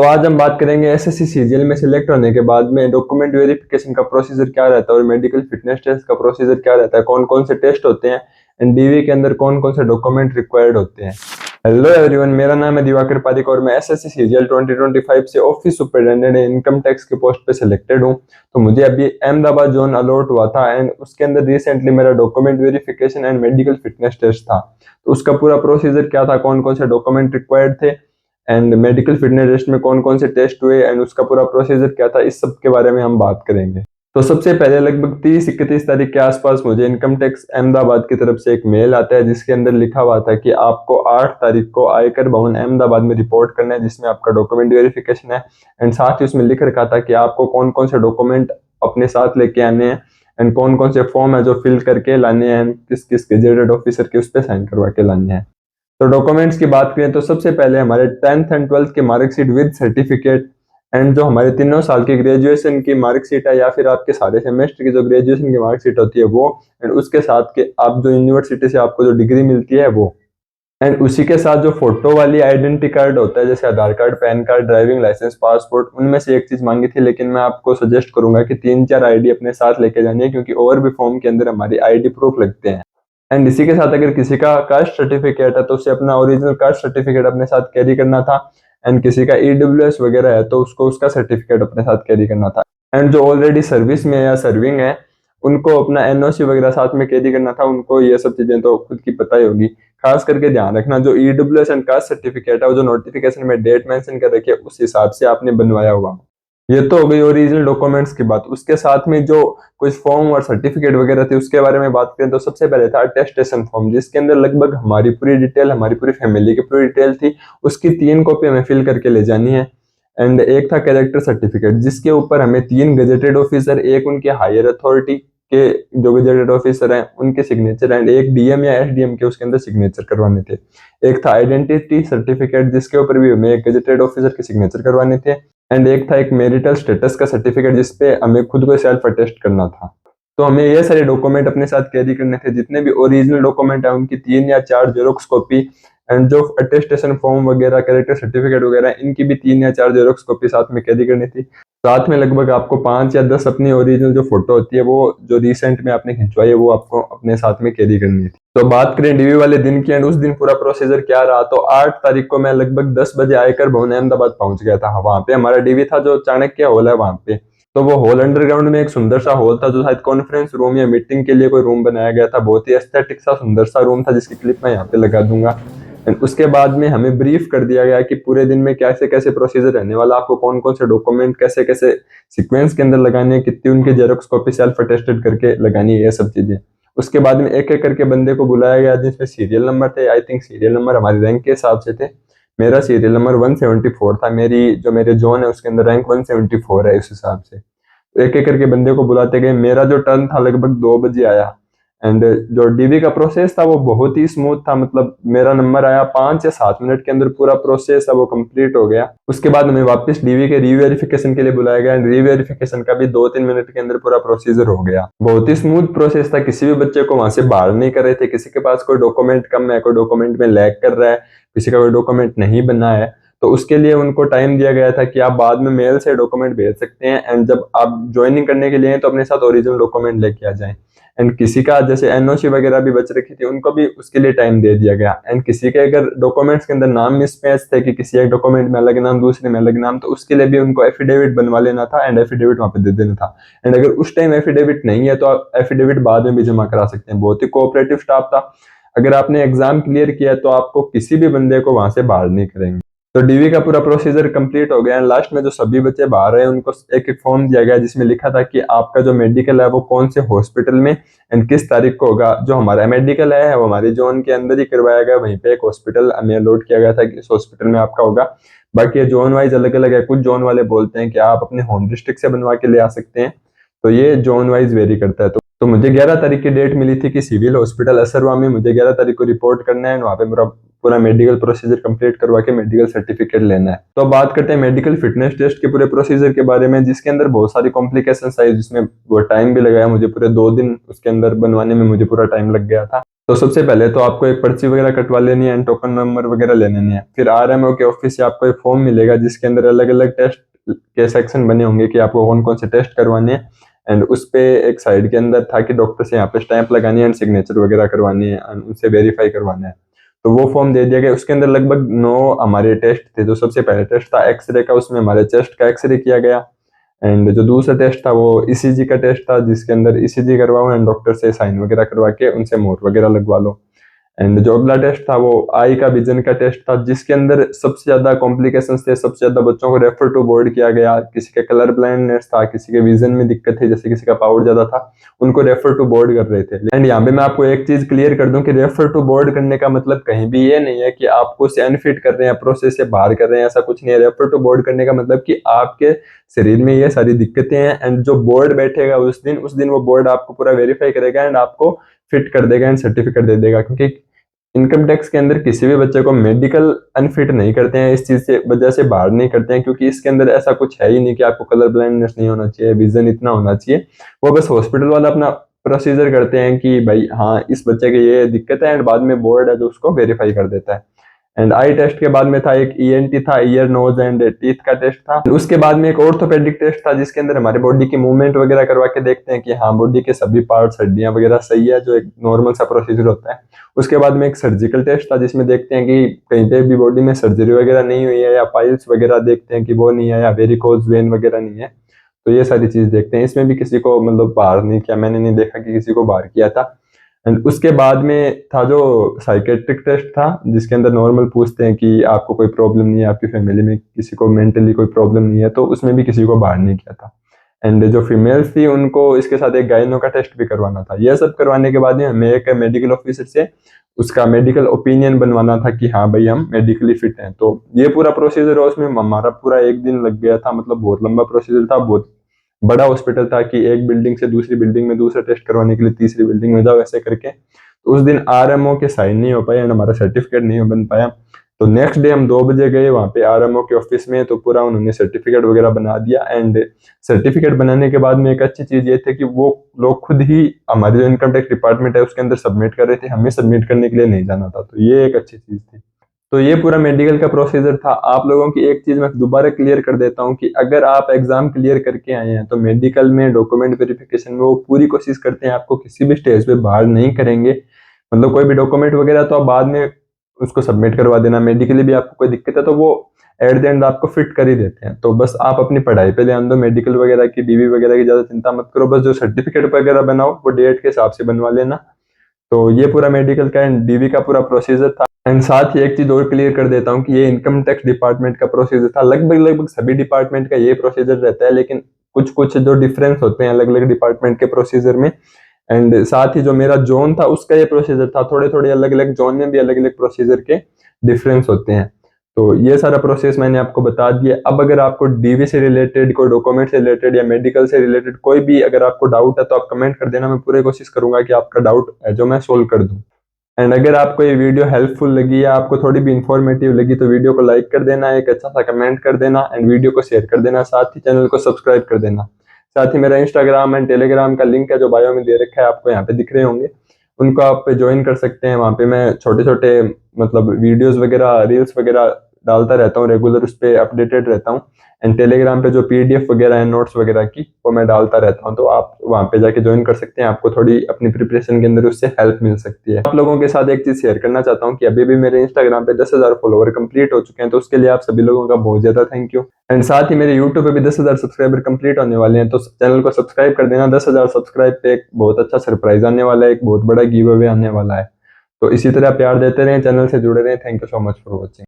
तो आज हम बात करेंगे एसएससी सीजीएल में सिलेक्ट होने के बाद में डॉक्यूमेंट वेरिफिकेशन का प्रोसीजर क्या रहता है और मेडिकल फिटनेस टेस्ट का प्रोसीजर क्या रहता है, कौन कौन से टेस्ट होते हैं एंड डीवी के अंदर कौन कौन से डॉक्यूमेंट रिक्वायर्ड होते हैं। हेलो एवरीवन, मेरा नाम है दिवाकर पारिक और मैं एसएससी सीजीएल 2025 से ऑफिस सुपरिटेंडेंट इनकम टैक्स की पोस्ट पे सिलेक्टेड हूँ। तो मुझे अभी अहमदाबाद जोन अलॉट हुआ था एंड उसके अंदर रिसेंटली मेरा document verification and medical fitness test था। तो उसका पूरा प्रोसीजर क्या था, कौन कौन से डॉक्यूमेंट रिक्वायर्ड थे एंड मेडिकल फिटनेस टेस्ट में कौन कौन से टेस्ट हुए एंड उसका पूरा प्रोसीजर क्या था, इस सब के बारे में हम बात करेंगे। तो सबसे पहले लगभग 30-31 तारीख के आसपास मुझे इनकम टैक्स अहमदाबाद की तरफ से एक मेल आता है जिसके अंदर लिखा हुआ था कि आपको 8 तारीख को आयकर भवन अहमदाबाद में रिपोर्ट करना है, जिसमें आपका डॉक्यूमेंट वेरिफिकेशन है एंड साथ ही उसमें लिख रखा था कि आपको कौन कौन से डॉक्यूमेंट अपने साथ लेके आने हैं एंड कौन कौन से फॉर्म है जो फिल करके लाने हैं, किस किस गेजेटेड ऑफिसर के उस पर साइन करवा के लाने हैं। तो डॉक्यूमेंट्स की बात करें तो सबसे पहले हमारे 10th एंड 12th की मार्कशीट विद सर्टिफिकेट एंड जो हमारे तीनों साल की ग्रेजुएशन की मार्कशीट है या फिर आपके सारे सेमेस्टर की जो ग्रेजुएशन की मार्कशीट होती है वो, एंड उसके साथ के आप जो यूनिवर्सिटी से आपको जो डिग्री मिलती है वो, एंड उसी के साथ जो फोटो वाली आइडेंटिटी कार्ड होता है जैसे Aadhaar card, PAN card, driving licence, passport, उनमें से एक चीज मांगी थी लेकिन मैं आपको सजेस्ट करूंगा कि 3-4 आईडी अपने साथ लेके जानी है क्योंकि और भी फॉर्म के अंदर हमारी आईडी प्रूफ लगते हैं। एंड इसी के साथ अगर किसी का कास्ट सर्टिफिकेट है तो उसे अपना ओरिजिनल कास्ट सर्टिफिकेट अपने साथ कैरी करना था एंड किसी का ईडब्ल्यूएस वगैरह है तो उसको उसका सर्टिफिकेट अपने साथ कैरी करना था। एंड जो ऑलरेडी सर्विस में या सर्विंग है उनको अपना एनओसी वगैरह साथ में कैरी करना था। उनको ये सब चीजें तो खुद की पता ही होगी। खास करके ध्यान रखना जो ईडब्ल्यूएस एंड कास्ट सर्टिफिकेट है वो जो नोटिफिकेशन में डेट मेंशन कर रखी है उस हिसाब से आपने बनवाया हुआ। ये तो हो गई ओरिजिनल डॉक्यूमेंट्स की बात। उसके साथ में जो कुछ फॉर्म और सर्टिफिकेट वगैरह थे उसके बारे में बात करें तो सबसे पहले था अटेस्टेशन फॉर्म, जिसके अंदर लगभग हमारी पूरी डिटेल, हमारी पूरी फैमिली की पूरी डिटेल थी। उसकी 3 कॉपी हमें फिल करके ले जानी है। एंड एक था कैरेक्टर सर्टिफिकेट जिसके ऊपर हमें 3 गजेटेड ऑफिसर, एक उनके हायर अथॉरिटी के जो गजेटेड ऑफिसर हैं उनके सिग्नेचर एंड एक डीएम या एसडीएम के उसके अंदर सिग्नेचर करवाने थे। एक था आइडेंटिटी सर्टिफिकेट जिसके ऊपर भी हमें एक गजेटेड ऑफिसर के सिग्नेचर करवाने थे एंड एक था एक मैरिटल स्टेटस का सर्टिफिकेट जिसपे हमें खुद को सेल्फ अटेस्ट करना था। तो हमें ये सारे डॉक्यूमेंट अपने साथ कैरी करने थे। जितने भी ओरिजिनल डॉक्यूमेंट है उनकी 3 या 4 जेरोक्स कॉपी एंड जो अटेस्टेशन फॉर्म वगैरह, कैरेक्टर सर्टिफिकेट वगैरह, इनकी भी 3 या 4 जेरोक्स कॉपी साथ में कैरी करनी थी। साथ में लगभग आपको 5 या 10 अपनी ओरिजिनल जो फोटो होती है वो जो रिसेंट में आपने खिंचवाई है वो आपको अपने साथ में कैरी करनी थी। तो बात करें डीवी वाले दिन की एंड उस दिन पूरा प्रोसीजर क्या रहा, तो 8 तारीख को मैं लगभग 10 बजे आयकर भवन अहमदाबाद पहुंच गया था। वहां पे हमारा डीवी था जो चाणक्य हॉल है वहां पे। तो वो हॉल अंडरग्राउंड में एक सुंदर सा हॉल था जो शायद कॉन्फ्रेंस रूम या मीटिंग के लिए कोई रूम बनाया गया था। बहुत ही एस्थेटिक सा सुंदर सा रूम था जिसकी क्लिप मैं यहाँ पे लगा दूंगा। उसके बाद में हमें ब्रीफ कर दिया गया कि पूरे दिन में कैसे कैसे प्रोसीजर रहने वाला, आपको कौन कौन से डॉक्यूमेंट कैसे कैसे सीक्वेंस के अंदर लगाने हैं, कितनी उनकी जेरोक्स कॉपी सेल्फ अटेस्टेड करके लगानी है, ये सब चीजें। उसके बाद में एक एक करके बंदे को बुलाया गया जिसमें सीरियल नंबर थे। आई थिंक सीरियल नंबर हमारी रैंक के हिसाब से थे। मेरा सीरियल नंबर 174 था। मेरे जोन है उसके अंदर रैंक 174 है। इस हिसाब से एक एक करके बंदे को बुलाते गए। मेरा जो टर्न था लगभग 2 बजे आया एंड जो डीवी का प्रोसेस था वो बहुत ही स्मूथ था। मतलब मेरा नंबर आया 5 या 7 मिनट के अंदर पूरा प्रोसेस है वो कंप्लीट हो गया। उसके बाद हमें वापस डीवी के रीवेरिफिकेशन के लिए बुलाया गया एंड रीवेरिफिकेशन का भी 2-3 मिनट के अंदर पूरा प्रोसीजर हो गया। बहुत ही स्मूथ प्रोसेस था। किसी भी बच्चे को वहां से बाहर नहीं कर रहे थे। किसी के पास कोई डॉक्यूमेंट कम है, कोई डॉक्यूमेंट में लैग कर रहा है, किसी का कोई डॉक्यूमेंट नहीं बना है तो उसके लिए उनको टाइम दिया गया था कि आप बाद में मेल से डॉक्यूमेंट भेज सकते हैं एंड जब आप ज्वाइनिंग करने के लिए तो अपने साथ ओरिजिनल डॉक्यूमेंट लेके आ जाएं। एंड किसी का जैसे एनओसी वगैरह भी बच रखी थी उनको भी उसके लिए टाइम दे दिया गया। एंड किसी के अगर डॉक्यूमेंट्स के अंदर नाम मिसमैच थे कि किसी एक डॉक्यूमेंट में अलग नाम दूसरे में अलग नाम, तो उसके लिए भी उनको एफिडेविट बनवा लेना था एंड एफिडेविट वहां पे दे देना था। एंड अगर उस टाइम एफिडेविट नहीं है तो आप एफिडेविट बाद में भी जमा करा सकते हैं। बहुत ही कोऑपरेटिव स्टाफ था। अगर आपने एग्जाम क्लियर किया तो आपको किसी भी बंदे को वहां से बाहर नहीं करेंगे। तो डीवी का पूरा प्रोसीजर कंप्लीट हो गया एंड लास्ट में जो सभी बच्चे बाहर आए उनको एक एक फॉर्म दिया गया जिसमें लिखा था कि आपका जो मेडिकल है वो कौन से हॉस्पिटल में एंड किस तारीख को होगा। जो हमारा मेडिकल है वो हमारी जोन के अंदर ही करवाया गया। वहीं पे एक हॉस्पिटल हमें अलॉट किया गया था कि इस हॉस्पिटल में आपका होगा। बाकी ये जोन वाइज अलग अलग है। कुछ जोन वाले बोलते हैं कि आप अपने होम डिस्ट्रिक्ट से बनवा के ले आ सकते हैं, तो ये जोन वाइज वेरी करता है। तो मुझे 11 तारीख की डेट मिली थी कि सिविल हॉस्पिटल असरवा में मुझे 11 तारीख को रिपोर्ट करना है। वहाँ पे मेरा पूरा मेडिकल प्रोसीजर कंप्लीट करवा के मेडिकल सर्टिफिकेट लेना है। तो बात करते हैं मेडिकल फिटनेस टेस्ट के पूरे प्रोसीजर के बारे में, जिसके अंदर बहुत सारी कॉम्प्लिकेशंस आई जिसमें वो टाइम भी लगाया मुझे। पूरे 2 दिन उसके अंदर बनवाने में मुझे पूरा टाइम लग गया था। तो सबसे पहले तो आपको एक पर्ची वगैरह कटवा लेनी है एंड टोकन नंबर वगैरह ले लेनी है। फिर आरएमओ के ऑफिस से आपको एक फॉर्म मिलेगा जिसके अंदर अलग अलग टेस्ट के सेक्शन बने होंगे कि आपको कौन कौन से टेस्ट करवाने हैं। एंड उस पे एक साइड के अंदर था कि डॉक्टर से यहाँ पे स्टैंप लगानी है एंड सिग्नेचर वगैरह करवानी है एंड उनसे वेरीफाई करवाना है। तो वो फॉर्म दे दिया गया। उसके अंदर लगभग 9 हमारे टेस्ट थे। जो सबसे पहले टेस्ट था एक्सरे का, उसमें हमारे चेस्ट का एक्सरे किया गया। एंड जो दूसरा टेस्ट था वो ईसीजी का टेस्ट था, जिसके अंदर ईसीजी करवाओ एंड डॉक्टर से साइन वगैरह करवा के उनसे मोर वगैरह लगवा लो। एंड जो अगला टेस्ट था वो आई का विजन का टेस्ट था, जिसके अंदर सबसे ज्यादा कॉम्प्लिकेशंस थे, सबसे ज्यादा बच्चों को रेफर टू बोर्ड किया गया। किसी का कलर ब्लाइंडनेस था, किसी के विजन में दिक्कत थी, जैसे किसी का पावर ज्यादा था, उनको रेफर टू बोर्ड कर रहे थे। एंड यहाँ पे मैं आपको एक चीज क्लियर कर दूं कि रेफर टू बोर्ड करने का मतलब कहीं भी ये नहीं है कि आपको उसे अनफिट कर रहे हैं, प्रोसेस से बाहर कर रहे हैं, ऐसा कुछ नहीं है। रेफर टू बोर्ड करने का मतलब कि आपके शरीर में ये सारी दिक्कतें हैं एंड जो बोर्ड बैठेगा उस दिन वो बोर्ड आपको पूरा वेरीफाई करेगा एंड आपको फिट कर देगा एंड सर्टिफिकेट दे देगा। क्योंकि इनकम टैक्स के अंदर किसी भी बच्चे को मेडिकल अनफिट नहीं करते हैं, इस चीज से वजह से बाहर नहीं करते हैं, क्योंकि इसके अंदर ऐसा कुछ है ही नहीं कि आपको कलर ब्लाइंडनेस नहीं होना चाहिए, विजन इतना होना चाहिए। वो बस हॉस्पिटल वाला अपना प्रोसीजर करते हैं कि भाई हाँ इस बच्चे की ये दिक्कत है एंड बाद में बोर्ड है जो उसको वेरीफाई कर देता है। एंड आई टेस्ट के बाद में था एक ईएनटी था, ईयर नोज एंड टीथ का टेस्ट था। उसके बाद में एक ऑर्थोपेडिक टेस्ट था जिसके अंदर हमारे बॉडी की मूवमेंट वगैरह करवा के देखते हैं कि हाँ बॉडी के सभी पार्ट्स हड्डियां वगैरह सही है, जो एक नॉर्मल सा प्रोसीजर होता है। उसके बाद में एक सर्जिकल टेस्ट था जिसमें देखते हैं कि कहीं पे भी बॉडी में सर्जरी वगैरह नहीं हुई है, या पाइल्स वगैरह देखते हैं कि वो नहीं है, या वेरिकोज वेन वगैरह नहीं है। तो ये सारी चीज देखते हैं। इसमें भी किसी को मतलब बाहर नहीं किया, मैंने नहीं देखा कि किसी को बाहर किया था। एंड उसके बाद में था जो साइकेट्रिक टेस्ट था, जिसके अंदर नॉर्मल पूछते हैं कि आपको कोई प्रॉब्लम नहीं है, आपकी फैमिली में किसी को मेंटली कोई प्रॉब्लम नहीं है, तो उसमें भी किसी को बाहर नहीं किया था। एंड जो फीमेल्स थी उनको इसके साथ एक गायनो का टेस्ट भी करवाना था। यह सब करवाने के बाद में हमें एक मेडिकल ऑफिसर से उसका मेडिकल ओपिनियन बनवाना था कि हाँ भाई हम मेडिकली फिट हैं। तो ये पूरा प्रोसीजर है, उसमें हमारा पूरा एक दिन लग गया था। मतलब बहुत लंबा प्रोसीजर था, बहुत बड़ा हॉस्पिटल था कि एक बिल्डिंग से दूसरी बिल्डिंग में दूसरा टेस्ट करवाने के लिए तीसरी बिल्डिंग में जाओ, ऐसे करके। तो उस दिन आरएमओ के साइन नहीं हो पाए एंड हमारा सर्टिफिकेट नहीं बन पाया। तो नेक्स्ट डे हम 2 बजे गए वहां पे आरएमओ के ऑफिस में, तो पूरा उन्होंने सर्टिफिकेट वगैरह बना दिया। एंड सर्टिफिकेट बनाने के बाद में एक अच्छी चीज ये थी कि वो लोग खुद ही हमारे जो इनकम टैक्स डिपार्टमेंट है उसके अंदर सबमिट कर रहे थे, हमें सबमिट करने के लिए नहीं जाना था। तो ये एक अच्छी चीज थी। तो ये पूरा मेडिकल का प्रोसीजर था। आप लोगों की एक चीज मैं दोबारा क्लियर कर देता हूँ कि अगर आप एग्जाम क्लियर करके आए हैं तो मेडिकल में डॉक्यूमेंट वेरिफिकेशन में वो पूरी कोशिश करते हैं आपको किसी भी स्टेज पे बाहर नहीं करेंगे। मतलब कोई भी डॉक्यूमेंट वगैरह तो आप बाद में उसको सबमिट करवा देना, मेडिकली भी आपको कोई दिक्कत है तो वो एट द एंड आपको फिट कर ही देते हैं। तो बस आप अपनी पढ़ाई पे ध्यान दो, मेडिकल वगैरह की डीवी वगैरह की ज्यादा चिंता मत करो। बस जो सर्टिफिकेट वगैरह बनाओ वो डेट के हिसाब से बनवा लेना। तो ये पूरा मेडिकल का एंड डीवी का पूरा प्रोसीजर था। एंड साथ ही एक चीज और क्लियर कर देता हूँ कि ये इनकम टैक्स डिपार्टमेंट का प्रोसीजर था। लगभग सभी डिपार्टमेंट का ये प्रोसीजर रहता है, लेकिन कुछ कुछ जो डिफरेंस होते हैं अलग अलग डिपार्टमेंट के प्रोसीजर में। एंड साथ ही जो मेरा जोन था उसका ये प्रोसीजर था। थोड़े थोड़े अलग अलग जोन में भी अलग अलग प्रोसीजर के डिफरेंस होते हैं। तो ये सारा प्रोसेस मैंने आपको बता दिया। अब अगर आपको डीवी से रिलेटेड, कोई डॉक्यूमेंट से रिलेटेड या मेडिकल से रिलेटेड कोई भी अगर आपको डाउट है तो आप कमेंट कर देना। मैं पूरी कोशिश करूंगा कि आपका डाउट है जो मैं सोल्व कर दूं। एंड अगर आपको ये वीडियो हेल्पफुल लगी या आपको थोड़ी भी इंफॉर्मेटिव लगी तो वीडियो को लाइक कर देना, एक अच्छा सा कमेंट कर देना एंड वीडियो को शेयर कर देना। साथ ही चैनल को सब्सक्राइब कर देना। साथ ही मेरा इंस्टाग्राम एंड टेलीग्राम का लिंक है जो बायो में दे रखा है, आपको यहाँ पे दिख रहे होंगे, उनको आप ज्वाइन कर सकते हैं। वहाँ पे मैं छोटे छोटे मतलब वीडियोस वगैरह, रील्स वगैरह डालता रहता हूँ रेगुलर, उस पर अपडेटेड रहता हूँ। एंड टेलीग्राम पे जो पीडीएफ वगैरह है नोट्स वगैरह की वो मैं डालता रहता हूँ, तो आप वहाँ पे जाके ज्वाइन कर सकते हैं। आपको थोड़ी अपनी प्रिपरेशन के अंदर उससे हेल्प मिल सकती है। आप लोगों के साथ एक चीज शेयर करना चाहता हूँ कि अभी भी मेरे इंस्टाग्राम पे 10,000 फॉलोवर कंप्लीट हो चुके हैं, तो उसके लिए आप सभी लोगों का बहुत ज्यादा थैंक यू। एंड साथ ही मेरे यूट्यूब पे भी 10,000 सब्सक्राइबर कंप्लीट होने वाले हैं, तो चैनल को सब्सक्राइब कर देना। 10,000 सब्सक्राइब पे एक बहुत अच्छा सरप्राइज आने वाला है, एक बहुत बड़ा गिव अवे आने वाला है। तो इसी तरह प्यार देते रहें, चैनल से जुड़े रहें। Thank you so much for watching.